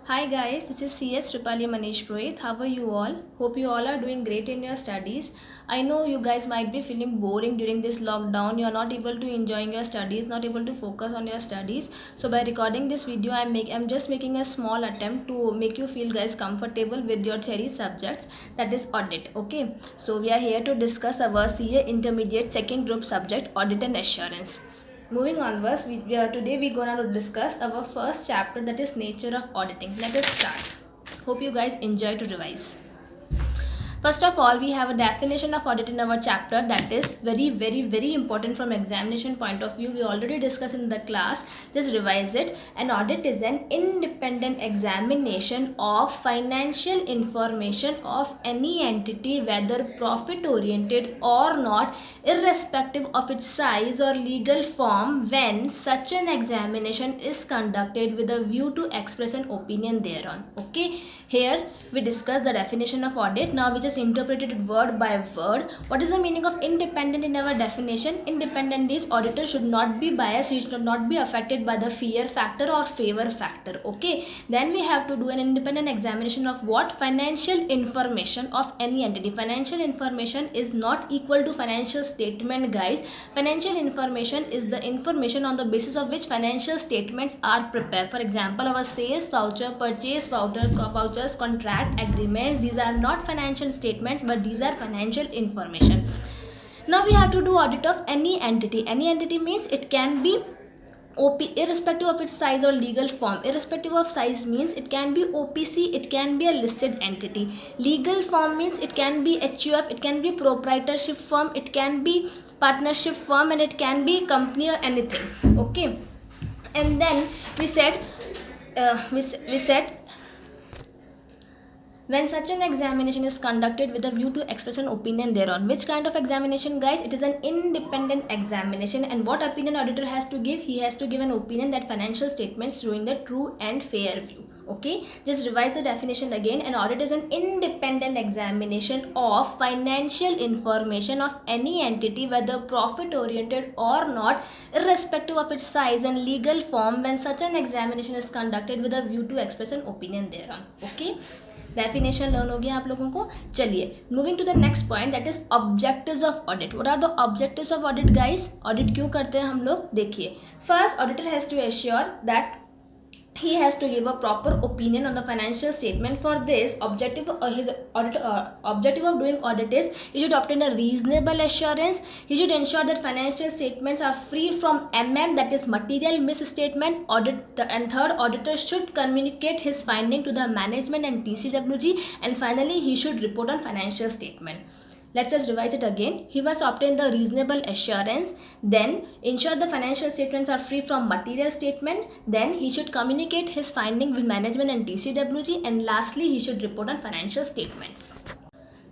Hi guys, this is CS Rupali Manish Purohit. How are you all? Hope you all are doing great in your studies. I know you guys might be feeling boring during this lockdown. You are not able to enjoy your studies, not able to focus on your studies. So by recording this video, I'm just making a small attempt to make you feel guys comfortable with your theory subjects, that is audit. Okay. So we are here to discuss our CA intermediate second group subject, audit and assurance. Moving onwards, today we're gonna discuss our first chapter, that is nature of auditing. Let us start. Hope you guys enjoy to revise. First of all, we have a definition of audit in our chapter that is very important from examination point of view. We already discussed in the class. Just revise it. An audit is an independent examination of financial information of any entity, whether profit oriented or not, irrespective of its size or legal form, when such an examination is conducted with a view to express an opinion thereon. Okay, here we discuss the definition of audit. Now we just interpreted it word by word. What is the meaning of independent in our definition? Independent is auditor should not be biased, he should not be affected by the fear factor or favor factor. Okay, then we have to do an independent examination of what? Financial information of any entity. Financial information is not equal to financial statement, guys. Financial information is the information on the basis of which financial statements are prepared. For example, our sales voucher, purchase vouchers, contract agreements, these are not financial statements, but these are financial information. Now we have to do audit of any entity. Any entity means it can be irrespective of its size or legal form. Irrespective of size means it can be OPC, it can be a listed entity. Legal form means it can be HUF, it can be proprietorship firm, it can be partnership firm, and it can be company or anything. Okay, and then we said we said when such an examination is conducted with a view to express an opinion thereon. Which kind of examination, guys? It is an independent examination. And what opinion auditor has to give? He has to give an opinion that financial statements showing the true and fair view. Okay, just revise the definition again. An audit is an independent examination of financial information of any entity, whether profit oriented or not, irrespective of its size and legal form, when such an examination is conducted with a view to express an opinion thereon. Okay, definition learn हो गया आप लोगों को. चलिए, moving to the next point, that is objectives of audit. What are the objectives of audit, guys? Audit क्यों करते हैं हम लोग? देखिए, first auditor has to assure that he has to give a proper opinion on the financial statement. For this objective, his audit objective of doing audit is he should obtain a reasonable assurance. He should ensure that financial statements are free from that is material misstatement. And third, auditor should communicate his finding to the management and TCWG. And finally, he should report on financial statement. Let's just revise it again. He must obtain the reasonable assurance, then ensure the financial statements are free from material statement, then he should communicate his finding with management and TCWG, and lastly he should report on financial statements.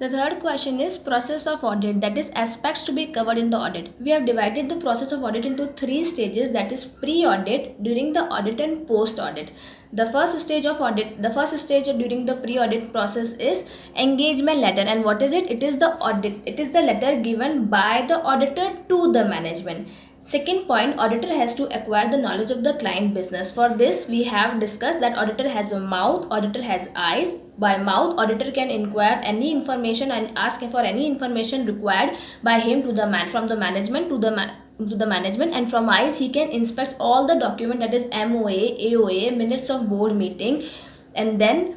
The third question is process of audit, that is aspects to be covered in the audit. We have divided the process of audit into three stages, that is pre-audit, during the audit, and post-audit. The first stage during the pre-audit process is engagement letter. And what is it? It is the audit. It is the letter given by the auditor to the management. Second point, auditor has to acquire the knowledge of the client business. For this, we have discussed that auditor has a mouth, auditor has eyes. By mouth, auditor can inquire any information and ask for any information required by him to the from the management to the management. And from eyes, he can inspect all the document, that is MOA, AOA, minutes of board meeting, and then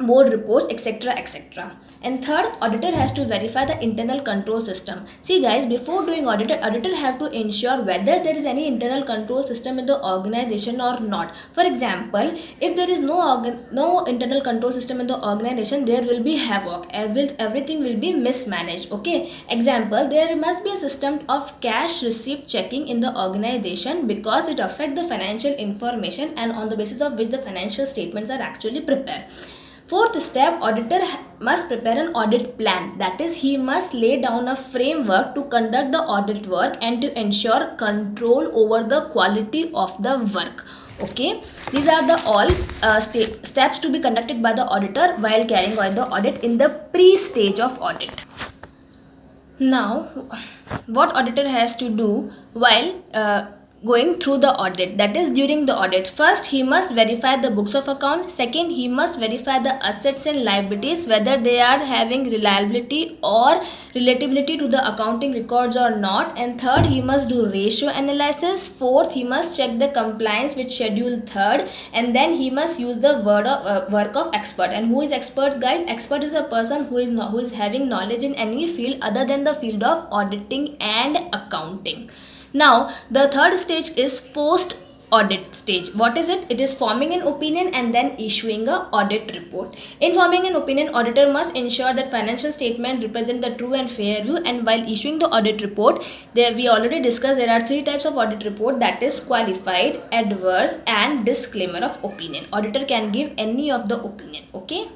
board reports, etc. And third, auditor has to verify the internal control system. See guys, before doing auditor have to ensure whether there is any internal control system in the organization or not. For example, if there is no internal control system in the organization, there will be havoc. Everything will be mismanaged. Okay, example, there must be a system of cash receipt checking in the organization, because it affects the financial information and on the basis of which the financial statements are actually prepared. Fourth step, auditor must prepare an audit plan. That is, he must lay down a framework to conduct the audit work and to ensure control over the quality of the work. Okay, these are the all steps to be conducted by the auditor while carrying out the audit in the pre-stage of audit. Now, what auditor has to do while going through the audit, that is during the audit. First he must verify the books of account. Second, he must verify the assets and liabilities, whether they are having reliability or relatability to the accounting records or not. And third, he must do ratio analysis. Fourth, he must check the compliance with schedule third. And then he must use the work of expert. And who is experts, guys? Expert is a person who is having knowledge in any field other than the field of auditing and accounting. Now, the third stage is post audit stage. What is it? It is forming an opinion and then issuing a audit report. In forming an opinion, auditor must ensure that financial statements represent the true and fair view. And while issuing the audit report, there we already discussed there are three types of audit report, that is qualified, adverse and disclaimer of opinion. Auditor can give any of the opinion. Okay.